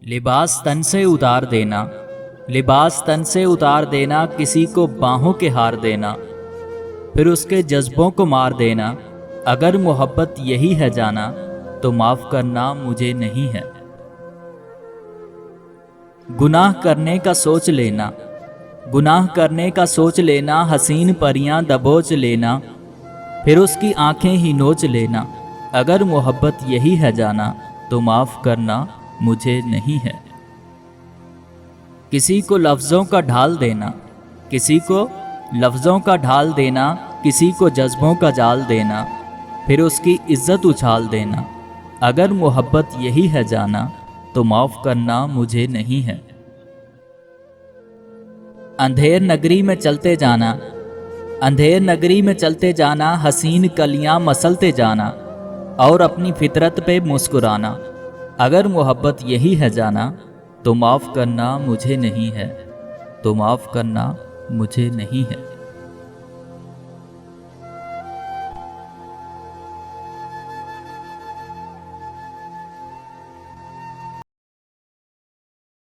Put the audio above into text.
लिबास तन से उतार देना, लिबास तन से उतार देना, किसी को बाहों के हार देना, फिर उसके जज्बों को मार देना। अगर मोहब्बत यही है जाना, तो माफ़ करना मुझे नहीं है। गुनाह करने का सोच लेना, गुनाह करने का सोच लेना, हसीन परियां दबोच लेना, फिर उसकी आंखें ही नोच लेना। अगर मोहब्बत यही है जाना, तो माफ़ करना मुझे नहीं है। किसी को लफ्ज़ों का ढाल देना, किसी को लफ्ज़ों का ढाल देना, किसी को जज्बों का जाल देना, फिर उसकी इज्जत उछाल देना। अगर मोहब्बत यही है जाना, तो माफ़ करना मुझे नहीं है। अंधेर नगरी में चलते जाना, अंधेर नगरी में चलते जाना, हसीन कलियां मसलते जाना और अपनी फितरत पे मुस्कुराना। अगर मोहब्बत यही है जाना, तो माफ़ करना मुझे नहीं है, तो माफ़ करना मुझे नहीं है।